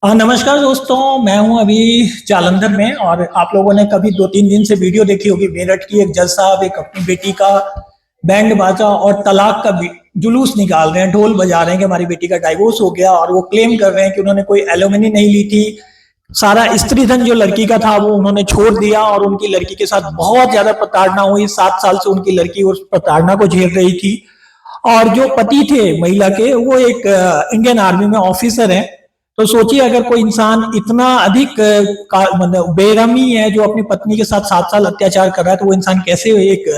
नमस्कार दोस्तों, मैं हूं अभी जालंधर में। और आप लोगों ने कभी 2-3 दिन से वीडियो देखी होगी। मेरठ की एक जज साहब एक अपनी बेटी का बैंड बाजा और तलाक का जुलूस निकाल रहे हैं, ढोल बजा रहे हैं कि हमारी बेटी का डाइवोर्स हो गया। और वो क्लेम कर रहे हैं कि उन्होंने कोई एलिमनी नहीं ली थी, सारा स्त्री धन जो लड़की का था वो उन्होंने छोड़ दिया और उनकी लड़की के साथ बहुत ज्यादा प्रताड़ना हुई। 7 साल से उनकी लड़की उस प्रताड़ना को झेल रही थी। और जो पति थे महिला के, वो एक इंडियन आर्मी में ऑफिसर हैं। तो सोचिए, अगर कोई इंसान इतना अधिक मतलब बेरहमी है, जो अपनी पत्नी के साथ 7 साल अत्याचार कर रहा है, तो वो इंसान कैसे एक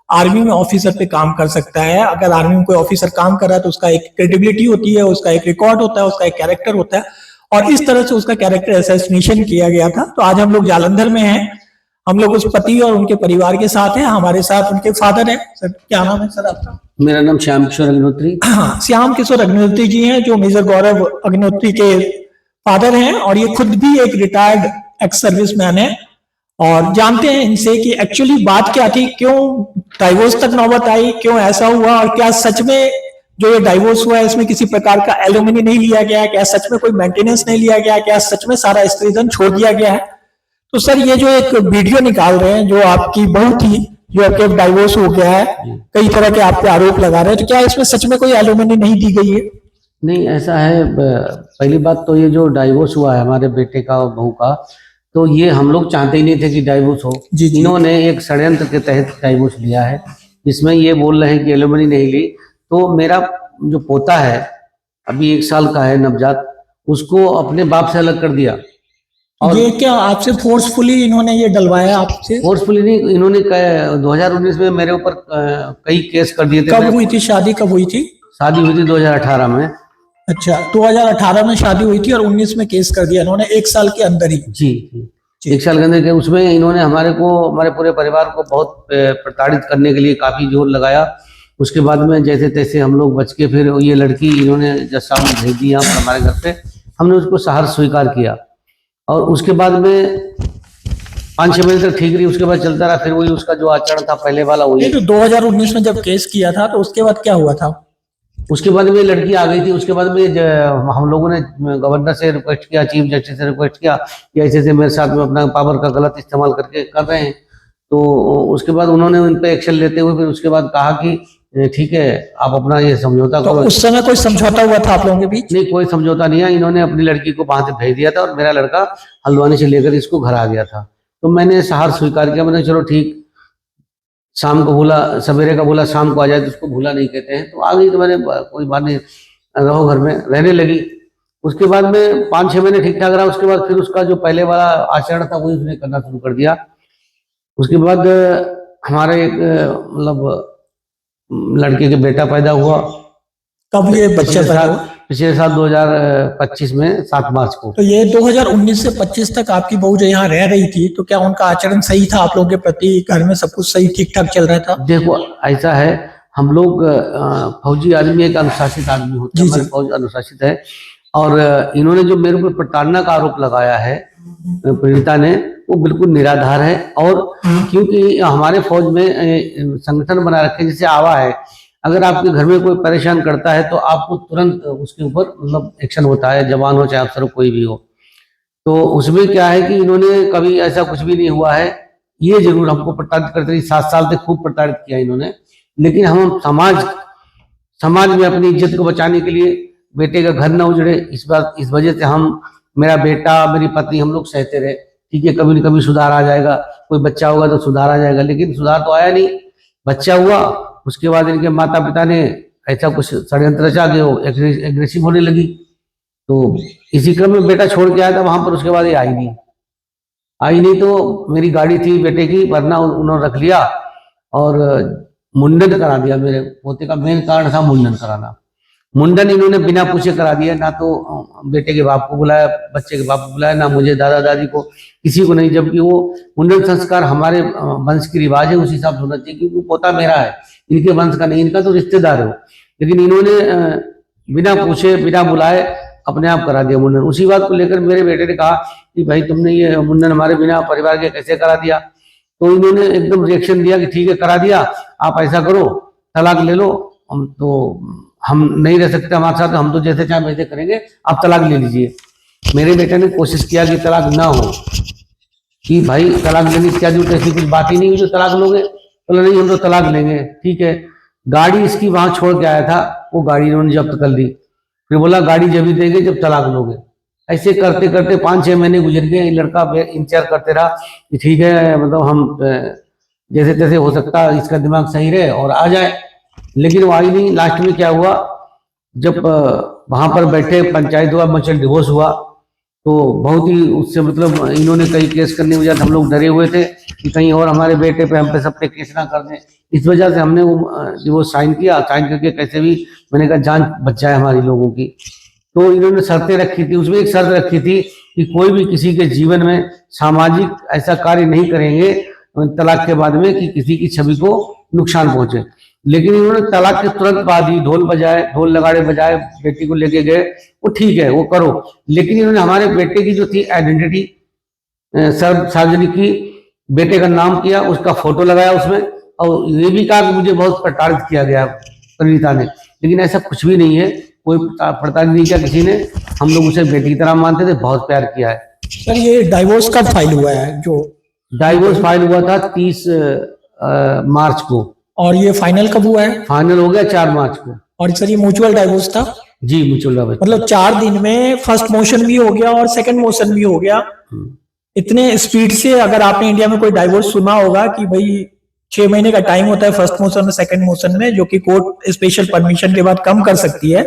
आर्मी में ऑफिसर पे काम कर सकता है। अगर आर्मी में कोई ऑफिसर काम कर रहा है तो उसका एक क्रेडिबिलिटी होती है, उसका एक रिकॉर्ड होता है, उसका एक कैरेक्टर होता है। और इस तरह से उसका कैरेक्टर असैसिनेशन किया गया था। तो आज हम लोग जालंधर में हैं। हम लोग उस पति और उनके परिवार के साथ हैं। हमारे साथ उनके फादर हैं। सर, क्या नाम है सर आपका? मेरा नाम श्याम किशोर अग्निहोत्री। हाँ, श्याम किशोर अग्निहोत्री जी हैं, जो मेजर गौरव अग्निहोत्री के फादर हैं। और ये खुद भी एक रिटायर्ड एक्स सर्विस मैन है। और जानते हैं इनसे कि एक्चुअली बात क्या थी, क्यों डाइवोर्स तक नौबत आई, क्यों ऐसा हुआ, और क्या सच में जो ये डाइवोर्स हुआ है इसमें किसी प्रकार का एलुमनी नहीं लिया गया, क्या सच में कोई मेंटेनेंस नहीं लिया गया, क्या सच में सारा स्त्रीधन छोड़ दिया गया है। तो सर, ये जो एक वीडियो निकाल रहे हैं, जो आपकी बहू थी, जो आपके डाइवोर्स हो गया है, कई तरह के आप पे आरोप लगा रहे हैं, तो क्या इसमें सच में कोई एलुमनी नहीं दी गई है? नहीं, ऐसा है। पहली बात तो ये जो डाइवोर्स हुआ है हमारे बेटे का और बहू का, तो ये हम लोग चाहते ही नहीं थे कि डाइवोर्स हो। इन्होंने एक षड्यंत्र के तहत डाइवोर्स लिया है, जिसमें ये बोल रहे हैं कि एलुमनी नहीं ली। तो मेरा जो पोता है, अभी 1 साल का है, नवजात, उसको अपने बाप से अलग कर दिया। और ये क्या आपसे फोर्सफुली इन्होंने ये डलवाया? आपसे फोर्सफुली नहीं, इन्होंने 2019 में मेरे ऊपर कई केस कर दिए थे। कब हुई थी शादी? कब हुई थी शादी? हुई थी 2018 में। अच्छा, 2018 में शादी हुई थी और 19 में केस कर दिया इन्होंने, 1 साल के अंदर ही। जी, 1 साल के अंदर के उसमें इन्होंने हमारे पूरे परिवार को बहुत प्रताड़ित करने के लिए काफी जोर लगाया। उसके बाद में जैसे तैसे हम लोग बच के, फिर ये लड़की इन्होंने जज साहब ने भेज दी यहाँ पर हमारे घर पे। हमने उसको सहर्ष स्वीकार किया और उसके बाद में 5-6 महीने तक ठीक रही। उसके बाद चलता रहा, फिर वही उसका जो आचरण था पहले वाला वही। तो 2019 में जब केस किया था, तो उसके बाद क्या हुआ था? उसके बाद में लड़की आ गई थी। उसके बाद में हम लोगों ने गवर्नर से रिक्वेस्ट किया, चीफ जस्टिस से रिक्वेस्ट किया कि ऐसे ऐसे मेरे साथ में अपना पावर का गलत इस्तेमाल करके कर रहे हैं। तो उसके बाद उन्होंने उन पर एक्शन लेते हुए फिर उसके बाद कहा कि ठीक है, आप अपना ये समझौता तो उस समय कोई समझौता हुआ था आप लोगों के बीच? नहीं, कोई समझौता नहीं है। इन्होंने अपनी लड़की को वहां से भेज दिया था और मेरा लड़का हल्द्वानी से लेकर इसको घर आ गया था। तो मैंने सहर्ष स्वीकार किया। मैंने चलो ठीक, शाम को भूला, सवेरे का भूला शाम को आ जाए, तो उसको भूला नहीं कहते हैं। तो आ गई, तो मैंने कोई बात नहीं, रहो घर में, रहने लगी। उसके बाद में 5-6 महीने ठीक ठाक रहा। उसके बाद फिर उसका जो पहले वाला आचरण था वही उसने करना शुरू कर दिया। उसके बाद हमारे एक मतलब लड़के के बेटा पैदा हुआ। कब ये बच्चा पैदा हुआ? पिछले साल 2025 में 7 मार्च को। तो ये 2019 से 25 तक आपकी बहू जो यहाँ रह रही थी, तो क्या उनका आचरण सही था आप लोगों के प्रति? घर में सब कुछ सही ठीक ठाक चल रहा था? देखो, ऐसा है, हम लोग फौजी आदमी एक अनुशासित आदमी होते हैं। हमारे फौज अनुशासित है। और इन्होंने जो मेरे ऊपर प्रताड़ना का आरोप लगाया है पीड़िता ने, वो बिल्कुल निराधार है। और क्योंकि हमारे फौज में संगठन बना रखे, जैसे आवा है, अगर आपके घर में कोई परेशान करता है तो आपको तुरंत उसके ऊपर मतलब एक्शन होता है, जवान हो चाहे अफसर कोई भी हो। तो उसमें क्या है कि इन्होंने कभी ऐसा कुछ भी नहीं हुआ है। ये जरूर हमको प्रताड़ित करते रही, 7 साल तक खूब प्रताड़ित किया इन्होंने। लेकिन हम समाज में अपनी इज्जत को बचाने के लिए, बेटे का घर न उजड़े, इस वजह से हम, मेरा बेटा, मेरी पत्नी, हम लोग सहते रहे। ठीक है, कभी न कभी सुधार आ जाएगा, कोई बच्चा होगा तो सुधार आ जाएगा। लेकिन सुधार तो आया नहीं। बच्चा हुआ, उसके बाद इनके माता पिता ने ऐसा कुछ षड्यंत्र रचा कि वो एग्रेसिव होने लगी। तो इसी क्रम में बेटा छोड़ के आया था वहां पर। उसके बाद ये आई नहीं। तो मेरी गाड़ी थी बेटे की, वरना उन्होंने रख लिया और मुंडन करा दिया। मेरे पोते का मेन कारण था मुंडन कराना। मुंडन इन्होंने बिना पूछे करा दिया। ना तो बेटे के बाप को बुलाया, बच्चे के बाप को बुलाया, ना मुझे, दादा दादी को, किसी को नहीं। जबकि वो मुंडन संस्कार हमारे वंश की रिवाज है, उस हिसाब से होना चाहिए, क्योंकि पोता मेरा है, इनके वंश का नहीं, इनका तो रिश्तेदार हो। लेकिन इन्होंने बिना पूछे, बिना बुलाए अपने आप करा दिया मुंडन। उसी बात को लेकर मेरे बेटे ने कहा कि भाई तुमने ये मुंडन हमारे बिना परिवार के कैसे करा दिया। तो इन्होंने एकदम रिएक्शन दिया कि ठीक है, करा दिया, आप ऐसा करो, तलाक ले लो। तो हम नहीं रह सकते हमारे साथ, हम तो जैसे चाहे वैसे करेंगे, आप तलाक ले लीजिए। मेरे बेटे ने कोशिश किया कि तलाक ना हो, कि भाई तलाक लेने की क्या जरूरत है, ऐसी कुछ बात ही नहीं हुई जो तलाक लोगे। बोला नहीं हम तो तलाक लेंगे। ठीक है, गाड़ी इसकी वहां छोड़ के आया था, वो गाड़ी इन्होंने जब्त कर ली। फिर बोला गाड़ी जब ही देंगे जब तलाक लोगे। ऐसे करते करते 5-6 महीने गुजर गए। लड़का इंतजार करते रहा कि ठीक है, मतलब हम जैसे तैसे हो सकता है इसका दिमाग सही रहे और आ जाए, लेकिन वो आई नहीं। लास्ट में क्या हुआ, जब वहां पर बैठे पंचायत हुआ, म्यूचुअल डिवोर्स हुआ, तो बहुत ही उससे मतलब इन्होंने कई केस करने की वजह से हम लोग डरे हुए थे कि कहीं और हमारे बेटे पे हम पे सब पे केस ना कर दें। इस वजह से हमने वो डिवोर्स साइन किया। साइन करके कैसे भी मैंने कहा जान बच जाए हमारी लोगों की। तो इन्होंने शर्तें रखी थी, उसमें एक शर्त रखी थी कि कोई भी किसी के जीवन में सामाजिक ऐसा कार्य नहीं करेंगे तलाक के बाद में कि किसी की छवि को नुकसान पहुंचे। लेकिन इन्होंने तलाक के तुरंत बाद ही ढोल बजाए, ढोल नगाड़े बजाए, बेटी को लेके गए। वो ठीक है, वो करो, लेकिन इन्होंने हमारे बेटे की जो थी आइडेंटिटी सार्वजनिक की, बेटे का नाम किया, उसका फोटो लगाया उसमें, और ये भी कहा कि मुझे बहुत प्रताड़ित किया गया परिणीता ने। लेकिन ऐसा कुछ भी नहीं है, कोई प्रताड़ित नहीं किया किसी ने। हम लोग उसे बेटी की तरह मानते थे, बहुत प्यार किया है। सर ये डाइवोर्स कब फाइल हुआ है? जो डाइवोर्स फाइल हुआ था 30 मार्च को, और ये फाइनल कब हुआ है? फाइनल हो गया 4 मार्च को। और सर ये म्यूचुअल डाइवोर्स था? जी म्यूचुअल डाइवोर्स। मतलब 4 दिन में फर्स्ट मोशन भी हो गया और सेकंड मोशन भी हो गया। इतने स्पीड से अगर आपने इंडिया में कोई डाइवोर्स सुना होगा कि भाई 6 महीने का टाइम होता है फर्स्ट मोशन में, सेकंड मोशन में, जो कि कोर्ट स्पेशल परमिशन के बाद कम कर सकती है,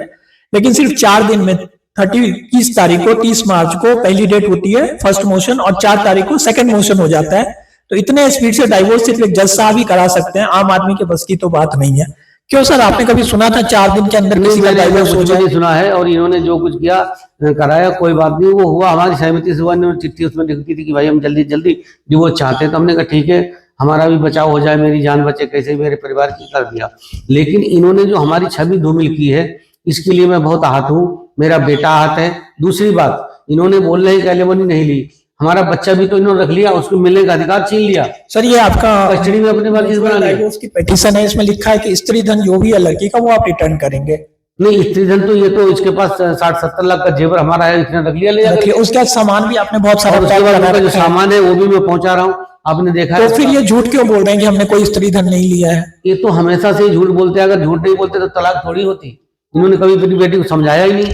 लेकिन सिर्फ 4 दिन में 30 मार्च को पहली डेट होती है फर्स्ट मोशन और 4 तारीख को सेकंड मोशन हो जाता है। तो इतने स्पीड से डाइवोर्स सिर्फ एक जज साहब ही करा सकते हैं, आम आदमी के बस की तो बात नहीं है। क्यों सर, आपने कभी सुना था 4 दिन के अंदर किसी का डाइवोर्स हो जाए? नहीं सुना है, और इन्होंने जो कुछ किया कराया, कोई बात नहीं, वो हुआ हमारी सहमति से हुआ। इन्होंने चिट्ठी उसमें लिखती थी कि भाई हम जल्दी जल्दी डिवोर्स चाहते हैं, तो हमने कहा ठीक है, हमारा भी बचाव हो जाए, मेरी जान बचे, कैसे भी मेरे परिवार की, कर दिया। लेकिन इन्होंने जो हमारी छवि धूमिल की है, इसके लिए मैं बहुत आहत हूँ। मेरा बेटा आहत है। दूसरी बात, इन्होंने बोल रहे कि एलिमनी नहीं ली, हमारा बच्चा भी तो इन्होंने रख लिया, उसको मिलने का अधिकार छीन लिया। सर ये आपका कस्टडी में अपने मर्जी से बना लिया। डाइवोर्स की पिटीशन है, इसमें लिखा है कि स्त्री धन जो भी है लड़की का वो आप रिटर्न करेंगे। नहीं, स्त्री धन तो ये तो इसके पास 60-70 लाख का जेवर हमारा है, इसने रख लिया, ले जाके। उसके बाद सामान भी आपने बहुत सारा और उसके बाद उनका जो सामान है वो भी मैं पहुंचा रहा हूँ, आपने देखा है। तो फिर ये झूठ क्यों बोल रहे हैं कि हमने कोई स्त्री धन नहीं लिया है? ये तो हमेशा से ही झूठ बोलते हैं। अगर झूठ नहीं बोलते तो तलाक थोड़ी होती। इन्होंने कभी अपनी बेटी को समझाया ही नहीं,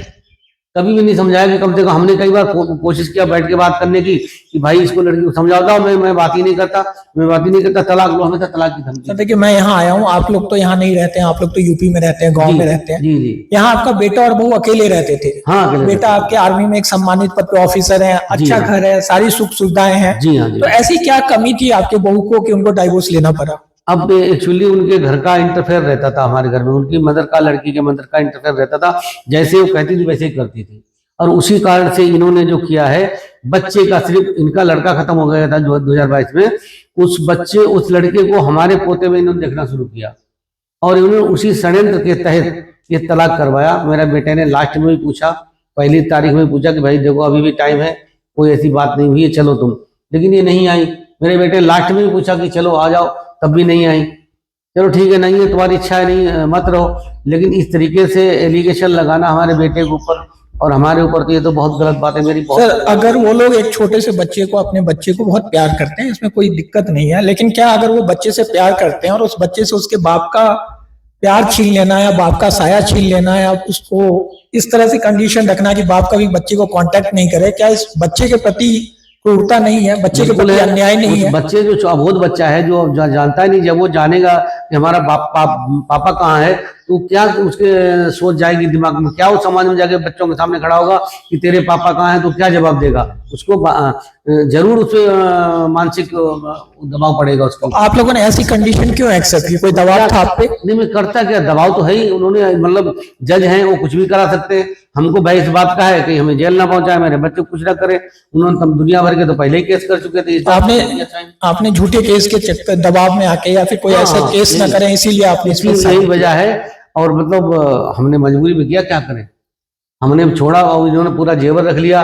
कभी भी नहीं समझाया कि कम से कम। हमने कई बार कोशिश किया बैठ के बात करने की कि भाई इसको लड़की को समझाता हूँ, मैं बात ही नहीं करता, तलाक लो, हमेशा तलाक की धमकी। देखिए मैं यहाँ आया हूँ, आप लोग तो यहाँ नहीं रहते हैं, आप लोग तो यूपी में रहते हैं, गांव में रहते हैं। जी जी। यहाँ आपका बेटा और बहू अकेले रहते थे? हाँ, बेटा आपके आर्मी में एक सम्मानित पद पे ऑफिसर है, अच्छा घर है, सारी सुख सुविधाएं हैं। जी हाँ। तो ऐसी क्या कमी थी आपके बहू को कि उनको डाइवोर्स लेना पड़ा? अब एक्चुअली उनके घर का इंटरफेयर रहता था हमारे घर में, उनकी मदर का, लड़की के मदर का इंटरफेयर रहता था। जैसे वो कहती थी वैसे ही करती थी, और उसी कारण से इन्होंने जो किया है, बच्चे का, सिर्फ इनका लड़का खत्म हो गया था 2022 में, उस लड़के को हमारे पोते में इन्होंने देखना शुरू किया, और इन्होंने उसी षड्यंत्र के तहत ये तलाक करवाया। मेरा बेटे ने लास्ट में भी पूछा, पहली तारीख में पूछा कि भाई देखो अभी भी टाइम है, कोई ऐसी बात नहीं हुई है, चलो तुम, लेकिन ये नहीं आई। मेरे बेटे लास्ट में भी पूछा कि चलो आ जाओ, तब भी नहीं आई। चलो ठीक है, नहीं है तुम्हारी इच्छा है, नहीं मत रहो। लेकिन इस तरीके से एलिगेशन लगाना हमारे बेटे के ऊपर और हमारे ऊपर, तो ये तो बहुत गलत बात है मेरी। सर अगर वो लोग एक छोटे से बच्चे को, अपने बच्चे को बहुत प्यार करते हैं, इसमें कोई दिक्कत नहीं है, लेकिन क्या अगर वो बच्चे से प्यार करते हैं और उस बच्चे से उसके बाप का प्यार छीन लेना या बाप का साया छीन लेना या उसको इस तरह से कंडीशन रखना कि बाप कभी बच्चे को कांटेक्ट नहीं करे, क्या इस बच्चे के प्रति क्रूरता नहीं है? बच्चे के प्रति अन्याय नहीं है? बच्चे जो अबोध बच्चा है, जो जानता ही नहीं, जब वो जानेगा कि हमारा पापा कहाँ है, तो क्या उसके सोच जाएगी दिमाग में, क्या वो समाज में जाके बच्चों के सामने खड़ा होगा कि तेरे पापा कहाँ है, तो क्या जवाब देगा उसको? जरूर उस मानसिक दबाव पड़ेगा उसको। आप लोगों ने ऐसी कंडीशन क्यों एक्सेप्ट की? कोई दबाव था आप पे? नहीं, मैं करता क्या, दबाव तो है ही। उन्होंने मतलब जज हैं, वो कुछ भी करा सकते हैं। हमको भाई इस बात का है कि हमें जेल ना पहुंचाए, मेरे बच्चे कुछ ना करे। उन्होंने तब दुनिया भर के तो पहले ही केस कर चुके थे। आपने झूठे केस के चक्कर दबाव में आके या फिर कोई ऐसा केस ना करें इसीलिए आपने? यही वजह है, और मतलब हमने मजबूरी में किया, क्या करें, हमने छोड़ा और इन्होंने पूरा जेवर रख लिया।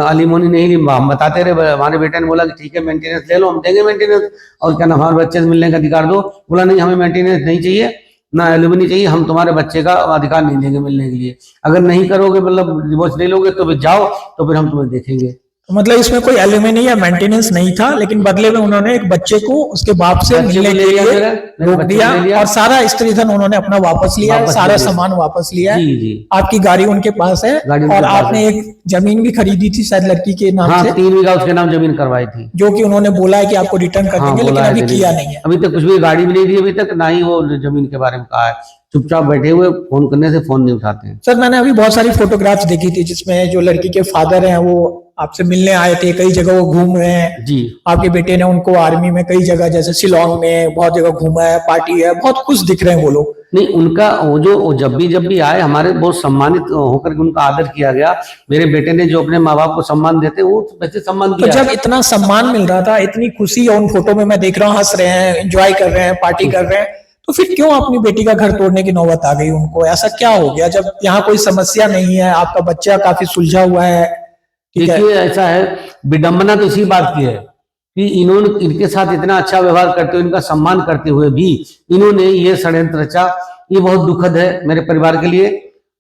अलीमोनी नहीं ली, हम बताते रहे। हमारे बेटे ने बोला कि ठीक है मेंटेनेंस ले लो, हम देंगे मेंटेनेंस, और क्या ना हमारे बच्चे से मिलने का अधिकार दो। बोला नहीं, हमें मेंटेनेंस नहीं चाहिए, ना एलिमनी चाहिए, हम तुम्हारे बच्चे का अधिकार नहीं देंगे मिलने के लिए। अगर नहीं करोगे, मतलब डिवोर्स नहीं लोगे, तो फिर जाओ, तो फिर हम तुम्हें देखेंगे। तो मतलब इसमें कोई एलिमनी या मेंटेनेंस नहीं था, लेकिन बदले में उन्होंने एक बच्चे को उसके बाप से बच्चे मिलने को ले के लिया, लिए मेरे रोक बच्चे दिया को ले लिया। और सारा स्त्री धन उन्होंने अपना वापस लिया है, वापस सारा ले लिया। सामान वापस लिया है। जी जी। आपकी गाड़ी उनके पास है गाड़ी उनके और पास आपने है। एक जमीन भी खरीदी थी शायद लड़की के नाम हाँ, से, 3 बीघा उसके नाम जमीन करवाई थी। जो कि उन्होंने बोला है कि आपको रिटर्न कर हाँ, देंगे, लेकिन बोला है अभी देने किया के। नहीं है। अभी तक कुछ भी गाड़ी भी नहीं दी अभी तक, ना ही वो जमीन के बारे में कहा है। चुपचाप बैठे हुए, फोन करने से फोन नहीं उठाते हैं। सर मैंने अभी बहुत सारी फोटोग्राफ्स देखी थी जिसमें जो लड़की के फादर हैं वो आपसे मिलने आए थे, कई जगह वो घूम रहे हैं। जी। आपके बेटे ने उनको आर्मी में कई जगह जैसे शिलोंग में बहुत जगह घूमा है, पार्टी है, बहुत खुश दिख रहे हैं वो लोग। नहीं, उनका वो जब भी आए, हमारे बहुत सम्मानित होकर के उनका आदर किया गया। मेरे बेटे ने जो अपने माँ बाप को सम्मान देते, वो वैसे सम्मान तो किया। जब इतना सम्मान मिल रहा था, इतनी खुशी, और उन फोटो में मैं देख रहा हूँ हंस रहे हैं, एंजॉय कर रहे हैं, पार्टी कर रहे हैं, तो फिर क्यों अपनी बेटी का घर तोड़ने की नौबत आ गई उनको? ऐसा क्या हो गया जब यहाँ कोई समस्या नहीं है, आपका बच्चा काफी सुलझा हुआ है? ठीक है। देखिए, ऐसा है, विडंबना तो इसी बात की है कि इन्होंने इनके साथ इतना अच्छा व्यवहार करते हुए, इनका सम्मान करते हुए भी इन्होंने ये षड्यंत्र रचा। ये बहुत दुखद है मेरे परिवार के लिए।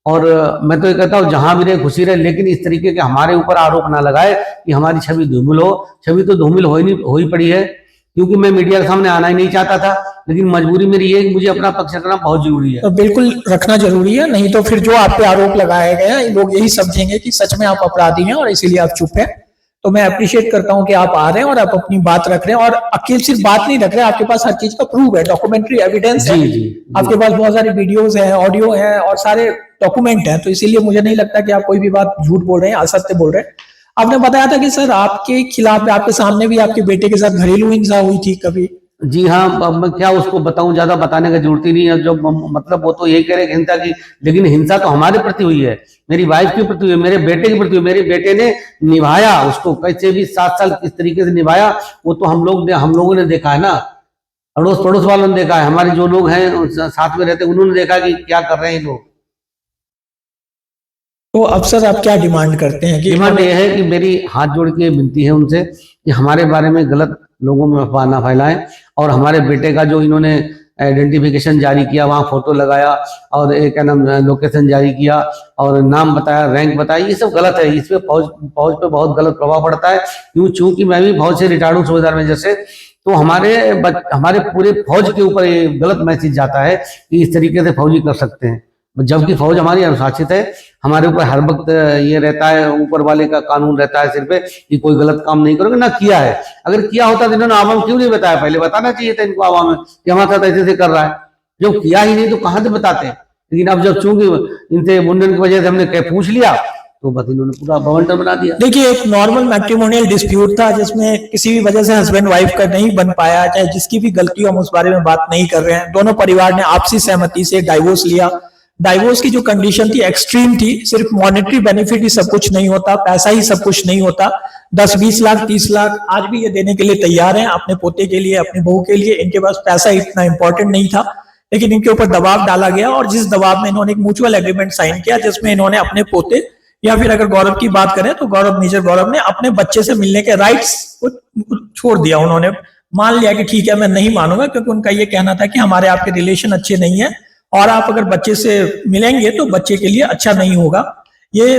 और मैं तो ये कहता हूँ, जहां भी रहे खुशी रहे, लेकिन इस तरीके के हमारे ऊपर आरोप ना लगाए कि हमारी छवि धूमिल हो। छवि तो धूमिल हो ही पड़ी है, क्योंकि मैं मीडिया के सामने आना ही नहीं चाहता था, लेकिन मजबूरी मेरी ये है कि मुझे अपना पक्ष रखना बहुत जरूरी है। तो बिल्कुल रखना जरूरी है, नहीं तो फिर जो आप पे आरोप लगाए गए हैं लोग यही समझेंगे कि सच में आप अपराधी हैं और इसीलिए आप चुप हैं। तो मैं अप्रिशिएट करता हूं कि आप आ रहे हैं और आप अपनी बात रख रहे हैं, और अकेले सिर्फ बात नहीं रख रहे हैं, आपके पास हर चीज का प्रूफ है, डॉक्यूमेंट्री एविडेंस है। जी जी। आपके पास बहुत सारी वीडियोस हैं, ऑडियो है और सारे डॉक्यूमेंट है, तो इसीलिए मुझे नहीं लगता कि आप कोई भी बात झूठ बोल रहे हैं, असत्य बोल रहे हैं। आपने बताया था कि सर आपके खिलाफ, आपके सामने भी आपके बेटे के साथ घरेलू हिंसा हुई थी कभी? जी हाँ, अब मैं क्या उसको बताऊं, ज्यादा बताने की जरूरत ही नहीं है। जो मतलब वो तो यही कह रहे कि हिंसा की, लेकिन हिंसा तो हमारे प्रति हुई है, मेरी वाइफ के प्रति हुई, मेरे बेटे के प्रति हुई। मेरे बेटे ने निभाया उसको, कैसे भी 7 साल किस तरीके से निभाया, वो तो हम लोगों ने देखा है ना, अड़ोस पड़ोस वालों ने देखा है, हमारे जो लोग हैं साथ में रहते उन्होंने देखा कि क्या कर रहे हैं लोग। तो अब सर आप क्या डिमांड करते हैं? कि डिमांड ये है कि मेरी हाथ जोड़ के विनती है उनसे कि हमारे बारे में गलत लोगों में अफवाह ना फैलाएं, और हमारे बेटे का जो इन्होंने आइडेंटिफिकेशन जारी किया, वहाँ फोटो लगाया और एक लोकेशन जारी किया और नाम बताया, रैंक बताया, ये सब गलत है। इसमें फौज पे बहुत गलत प्रभाव पड़ता है। चूंकि मैं भी फौज से रिटायर्ड हूँ, सूबेदार मेजर से, तो हमारे पूरे फौज के ऊपर ये गलत मैसेज जाता है कि इस तरीके से फौजी कर सकते हैं, जबकि फौज हमारी अनुशासित है। हमारे ऊपर हर वक्त ये रहता है, ऊपर वाले का कानून रहता है सिर पे कि कोई गलत काम नहीं करोगे, ना किया है। अगर किया होता तो इन्होंने आवाम क्यों नहीं बताया? पहले बताना चाहिए था इनको आवाम में कि हमारे साथ ऐसे कर रहा है। जब किया ही नहीं तो कहाँ से बताते? लेकिन अब जब चूंकि इनसे मुंडन की वजह से हमने पूछ लिया, तो बस इन्होंने पूरा बवंडर बना दिया। देखिए, एक नॉर्मल मैट्रिमोनियल डिस्प्यूट था जिसमें किसी भी वजह से हस्बैंड वाइफ का नहीं बन पाया, चाहे जिसकी भी गलती हो, हम उस बारे में बात नहीं कर रहे हैं। दोनों परिवार ने आपसी सहमति से डाइवोर्स लिया। डाइवोर्स की जो कंडीशन थी एक्सट्रीम थी, सिर्फ मॉनेटरी बेनिफिट ही सब कुछ नहीं होता, पैसा ही सब कुछ नहीं होता। 10-20 लाख 30 लाख आज भी ये देने के लिए तैयार हैं अपने पोते के लिए, अपनी बहू के लिए। इनके पास पैसा इतना इंपॉर्टेंट नहीं था, लेकिन इनके ऊपर दबाव डाला गया, और जिस दबाव में इन्होंने एक म्यूचुअल एग्रीमेंट साइन किया जिसमें इन्होंने अपने पोते, या फिर अगर गौरव की बात करें तो गौरव, मेजर गौरव ने अपने बच्चे से मिलने के राइट्स को छोड़ दिया। उन्होंने मान लिया कि ठीक है, मैं नहीं मानूंगा, क्योंकि उनका ये कहना था कि हमारे आपके रिलेशन अच्छे नहीं है और आप अगर बच्चे से मिलेंगे तो बच्चे के लिए अच्छा नहीं होगा। ये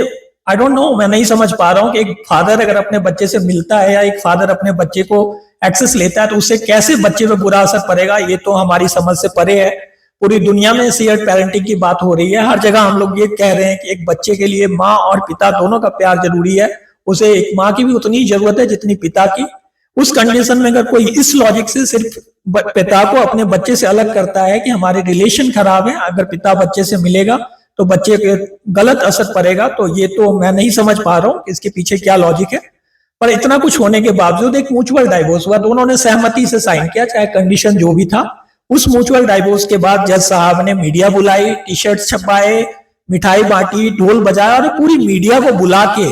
आई डोंट नो, मैं नहीं समझ पा रहा हूं कि एक फादर अगर अपने बच्चे से मिलता है या एक फादर अपने बच्चे को एक्सेस लेता है तो उससे कैसे बच्चे पे बुरा असर पड़ेगा। ये तो हमारी समझ से परे है। पूरी दुनिया में शेयर्ड पेरेंटिंग की बात हो रही है, हर जगह हम लोग ये कह रहे हैं कि एक बच्चे के लिए माँ और पिता दोनों का प्यार जरूरी है। उसे एक माँ की भी उतनी जरूरत है जितनी पिता की। उस कंडीशन में अगर कोई इस लॉजिक से सिर्फ पिता को अपने बच्चे से अलग करता है कि हमारे रिलेशन खराब है, अगर पिता बच्चे से मिलेगा तो बच्चे पे गलत असर पड़ेगा, तो ये तो मैं नहीं समझ पा रहा हूँ कि इसके पीछे क्या लॉजिक है। पर इतना कुछ होने के बावजूद एक म्यूचुअल डाइवोर्स हुआ, दोनों ने सहमति से साइन किया, चाहे कंडीशन जो भी था। उस म्यूचुअल डाइवोर्स के बाद जज साहब ने मीडिया बुलाई, टी शर्ट छपाए, मिठाई बांटी, ढोल बजाया, और पूरी मीडिया को बुला के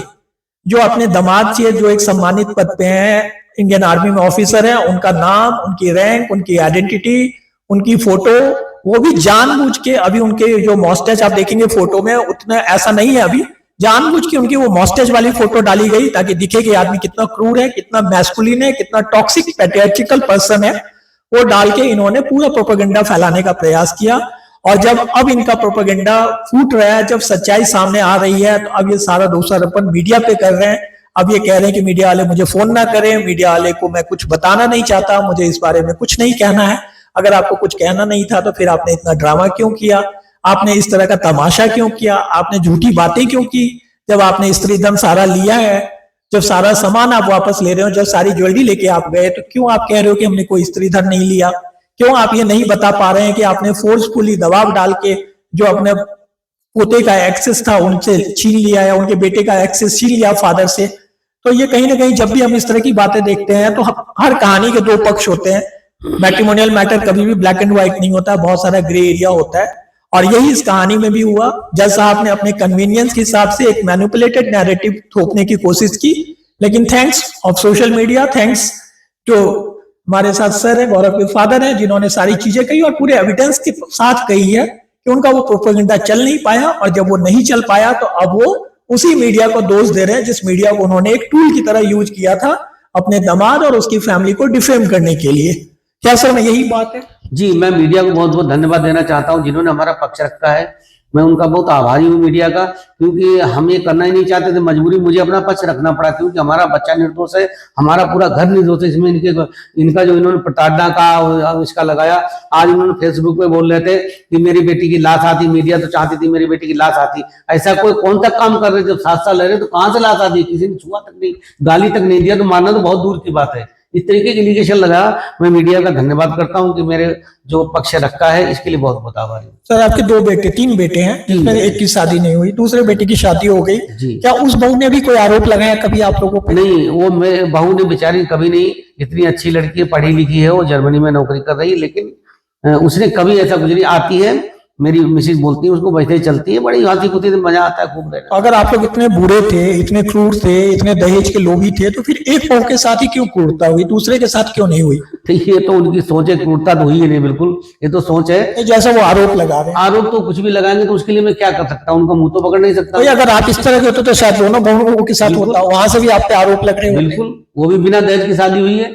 जो अपने दामाद से, जो एक सम्मानित पद पे हैं, इंडियन आर्मी में ऑफिसर हैं, उनका नाम, उनकी रैंक, उनकी आइडेंटिटी, उनकी फोटो, वो भी जानबूझ के, अभी उनके जो मॉस्टेज आप देखेंगे फोटो में उतना ऐसा नहीं है, अभी जानबूझ के उनकी वो मॉस्टेज वाली फोटो डाली गई ताकि दिखे कि आदमी कितना क्रूर है, कितना मैस्कुलिन है, कितना टॉक्सिक पैट्रियार्चिकल पर्सन है। वो डाल के इन्होंने पूरा प्रोपेगेंडा फैलाने का प्रयास किया। और जब अब इनका प्रोपेगेंडा फूट रहा है, जब सच्चाई सामने आ रही है, तो अब ये सारा दोषारोपण मीडिया पे कर रहे हैं। अब ये कह रहे हैं कि मीडिया वाले मुझे फोन ना करें, मीडिया वाले को मैं कुछ बताना नहीं चाहता, मुझे इस बारे में कुछ नहीं कहना है। अगर आपको कुछ कहना नहीं था तो फिर आपने इतना ड्रामा क्यों किया, आपने इस तरह का तमाशा क्यों किया, आपने झूठी बातें क्यों की? जब आपने स्त्री धन सारा लिया है, जब सारा सामान आप वापस ले रहे हो, जब सारी ज्वेलरी लेके आप गए, तो क्यों आप कह रहे हो कि हमने कोई स्त्री धन नहीं लिया? क्यों आप ये नहीं बता पा रहे हैं कि आपने फोर्सफुली दबाव डाल के जो अपने पोते का एक्सेस था उनसे छीन लिया, या उनके बेटे का एक्सेस छीन लिया फादर से? तो ये कहीं ना कहीं जब भी हम इस तरह की बातें देखते हैं तो हर कहानी के दो पक्ष होते हैं। मैट्रिमोनियल मैटर कभी भी ब्लैक एंड व्हाइट नहीं होता, बहुत सारा ग्रे एरिया होता है, और यही इस कहानी में भी हुआ। जज साहब ने अपने कन्वीनियंस के हिसाब से एक मैनिपुलेटेड नैरेटिव थोपने की कोशिश की, लेकिन thanks of social media, thanks जो हमारे साथ सर है, गौरव के फादर है, जिन्होंने सारी चीजें कही और पूरे एविडेंस के साथ कही है कि उनका वो प्रोपेगेंडा चल नहीं पाया, और जब वो नहीं चल पाया तो अब वो उसी मीडिया को दोष दे रहे हैं जिस मीडिया को उन्होंने एक टूल की तरह यूज किया था अपने दामाद और उसकी फैमिली को डिफेम करने के लिए। क्या सर में यही बात है? जी, मैं मीडिया को बहुत बहुत धन्यवाद देना चाहता हूं जिन्होंने हमारा पक्ष रखा है। मैं उनका बहुत आभारी हूं मीडिया का, क्योंकि हम ये करना ही नहीं चाहते थे, मजबूरी मुझे अपना पक्ष रखना पड़ा, क्योंकि हमारा बच्चा निर्दोष है, हमारा पूरा घर निर्दोष है। इसमें इनका जो इन्होंने प्रताड़ना का इसका लगाया, आज इन्होंने फेसबुक पे बोल रहे थे कि मेरी बेटी की लाश आती, मीडिया तो चाहती थी मेरी बेटी की लाश आती। ऐसा कोई कौन सा काम कर रहे? जब 7 साल रह रहे तो कहाँ से लाश आती? किसी ने छुआ तक नहीं, गाली तक नहीं दिया, तो मारना तो बहुत दूर की बात है। इस तरीके की एलिगेशन लगा। मैं मीडिया का धन्यवाद करता हूं कि मेरे जो पक्ष रखा है इसके लिए बहुत बहुत आभारी हूं। सर आपके 2 बेटे 3 बेटे हैं, जिसमें एक की शादी नहीं हुई, दूसरे बेटे की शादी हो गई, क्या उस बहू ने भी कोई आरोप लगाया कभी आप लोगों पे? नहीं, वो बहू ने बेचारी कभी नहीं, इतनी अच्छी लड़की है, पढ़ी लिखी है, वो जर्मनी में नौकरी कर रही है, लेकिन उसने कभी ऐसा कुछ नहीं। आती है, मेरी मिसेज बोलती है उसको, वैसे ही चलती है, बड़ी हंसी खुशी से मजा आता है खूब रहना। अगर आप लोग इतने बुरे थे, इतने क्रूर थे, इतने दहेज के लोभी थे, तो फिर एक बहू के साथ ही क्यों क्रूरता हुई, दूसरे के साथ क्यों नहीं हुई? तो ये तो उनकी सोच है, क्रूरता तो हुई ही नहीं, बिल्कुल ये तो सोच है। जैसा वो आरोप लगा रहे हैं, आरोप तो कुछ भी लगाएंगे तो उसके लिए मैं क्या कर सकता हूँ, उनका मुंह तो पकड़ नहीं सकता। अगर आप इस तरह के होते तो शायद दोनों बहनों के साथ होता, वहां से भी आप पे आरोप लग रहे हैं। बिल्कुल, वो भी बिना दहेज की शादी हुई है।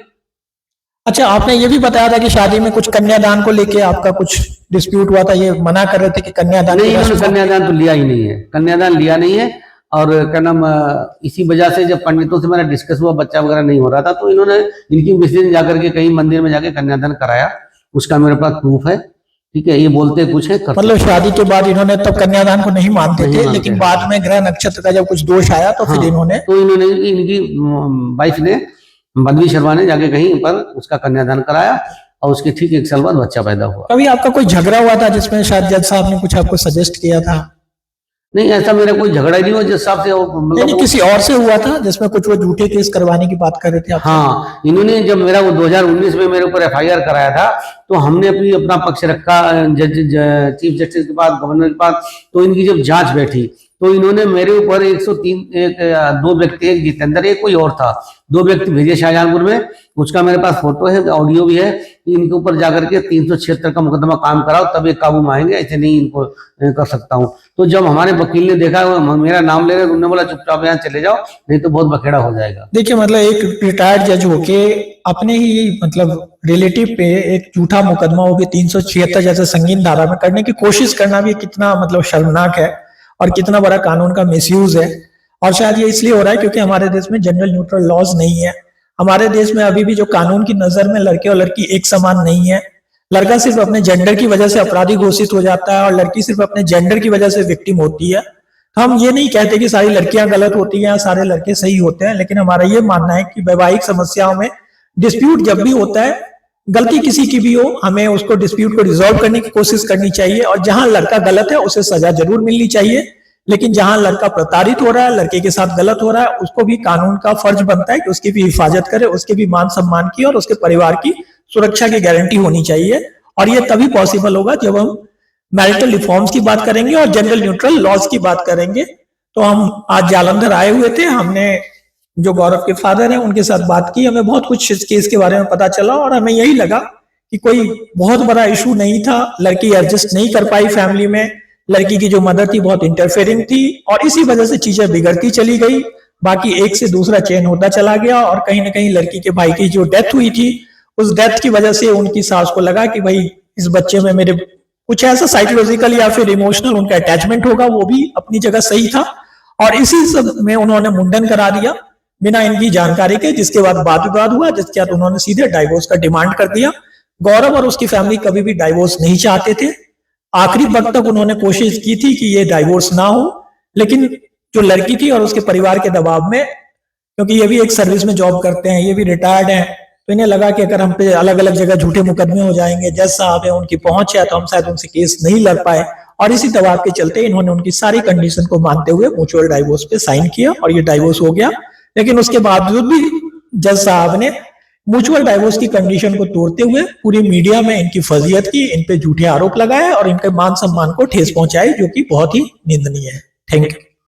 अच्छा, आपने ये भी बताया था कि शादी में कुछ कन्यादान को लेके आपका कुछ डिस्प्यूट हुआ था, ये मना कर रहे थे कि कन्यादान नहीं, इन्होंने कन्यादान तो लिया ही नहीं है, कन्यादान लिया नहीं है। और क्या नाम, इसी वजह से जब पंडितों से मेरा डिस्कस हुआ, बच्चा वगैरह नहीं हो रहा था, तो इन्होंने इनकी मिसेज ने जाकर के कहीं मंदिर में जाके कन्यादान कराया, उसका मेरे पास प्रूफ है। ठीक है, ये बोलते कुछ है, मतलब शादी के बाद इन्होंने तब कन्यादान को नहीं मानते थे, लेकिन बाद में ग्रह नक्षत्र का जब कुछ दोष आया तो फिर इन्होंने इनकी वाइफ ने, बद्री शर्मा ने जाके कहीं पर उसका कन्यादान कराया, और उसके ठीक 1 साल बाद बच्चा पैदा हुआ। कभी आपका कोई झगड़ा हुआ था जिसमें शायद जज साहब ने कुछ आपको सजेस्ट किया था? नहीं, ऐसा मेरा कोई झगड़ा नहीं हुआ जज साहब से, मतलब किसी और से हुआ था जिसमें कुछ वो झूठे केस करवाने की बात कर रहे थे आप? हाँ, इन्होंने जब मेरा वो 2019 में मेरे ऊपर FIR कराया था, तो हमने अपना पक्ष रखा चीफ जस्टिस के पास, गवर्नर के पास। तो इनकी जब जांच बैठी तो इन्होंने मेरे ऊपर 2 व्यक्ति, एक जितेंद्र, एक कोई और था, 2 व्यक्ति भेजे शाहजहांपुर में, उसका मेरे पास फोटो है, ऑडियो भी है। इनके ऊपर जाकर के 376 का मुकदमा काम कराओ तब ये काबू में आएंगे, ऐसे नहीं इनको कर सकता हूँ। तो जब हमारे वकील ने देखा मेरा नाम ले रहे, उन्होंने बोला चुपचाप यहाँ चले जाओ, नहीं तो बहुत बखेड़ा हो जाएगा। देखिए, मतलब एक रिटायर्ड जज होके अपने ही मतलब रिलेटिव पे एक झूठा मुकदमा हो भी 376 जैसे संगीन धारा में करने की कोशिश करना भी कितना मतलब शर्मनाक है, और कितना बड़ा कानून का मिसयूज है। और शायद ये इसलिए हो रहा है क्योंकि हमारे देश में जनरल न्यूट्रल लॉज नहीं है। हमारे देश में अभी भी जो कानून की नजर में लड़के और लड़की एक समान नहीं है। लड़का सिर्फ अपने जेंडर की वजह से अपराधी घोषित हो जाता है, और लड़की सिर्फ अपने जेंडर की वजह से विक्टिम होती है। तो हम ये नहीं कहते कि सारी लड़कियां गलत होती हैं, सारे लड़के सही होते हैं, लेकिन हमारा ये मानना है कि वैवाहिक समस्याओं में डिस्प्यूट जब भी होता है, गलती किसी की भी हो, हमें उसको डिस्प्यूट को रिजॉल्व करने की कोशिश करनी चाहिए, और जहां लड़का गलत है उसे सजा जरूर मिलनी चाहिए। लेकिन जहां लड़का प्रताड़ित हो रहा है, लड़के के साथ गलत हो रहा है, उसको भी कानून का फर्ज बनता है कि उसकी भी हिफाजत करे, उसके भी मान सम्मान की और उसके परिवार की सुरक्षा की गारंटी होनी चाहिए। और ये तभी पॉसिबल होगा जब हम मैरिटल रिफॉर्म्स की बात करेंगे और जनरल न्यूट्रल लॉज की बात करेंगे। तो हम आज जालंधर आए हुए थे, हमने जो गौरव के फादर हैं उनके साथ बात की, हमें बहुत कुछ इस केस के बारे में पता चला, और हमें यही लगा कि कोई बहुत बड़ा इशू नहीं था। लड़की एडजस्ट नहीं कर पाई फैमिली में, लड़की की जो मदर थी बहुत इंटरफेयरिंग थी, और इसी वजह से चीजें बिगड़ती चली गई। बाकी एक से दूसरा चेन होता चला गया, और कहीं ना कहीं लड़की के भाई की जो डेथ हुई थी, उस डेथ की वजह से उनकी सास को लगा कि भाई इस बच्चे में मेरे कुछ ऐसा साइकोलॉजिकल या फिर इमोशनल उनका अटैचमेंट होगा, वो भी अपनी जगह सही था। और इसी सब में उन्होंने मुंडन करा दिया बिना इनकी जानकारी के, जिसके बाद वाद विवाद हुआ, जिसके बाद उन्होंने सीधे डाइवोर्स का डिमांड कर दिया। गौरव और उसकी फैमिली कभी भी डाइवोर्स नहीं चाहते थे। आखिरी वक्त तक उन्होंने कोशिश की थी कि ये डाइवोर्स ना हो, लेकिन जो लड़की थी और उसके परिवार के दबाव में, क्योंकि ये भी एक सर्विस में जॉब करते हैं, ये भी रिटायर्ड हैं, तो इन्हें लगा कि अगर हम पे अलग अलग जगह झूठे मुकदमे हो जाएंगे, जज साहब है, उनकी पहुंच है, तो हम शायद उनसे केस नहीं लड़ पाए। और इसी दबाव के चलते इन्होंने उनकी सारी कंडीशन को मानते हुए म्यूचुअल डाइवोर्स पे साइन किया और ये डाइवोर्स हो गया। लेकिन उसके बावजूद भी जज साहब ने म्यूचुअल डाइवोर्स की कंडीशन को तोड़ते हुए पूरी मीडिया में इनकी फजीयत की, इन पे झूठे आरोप लगाए और इनके मान सम्मान को ठेस पहुंचाई, जो कि बहुत ही निंदनीय है। Thank you.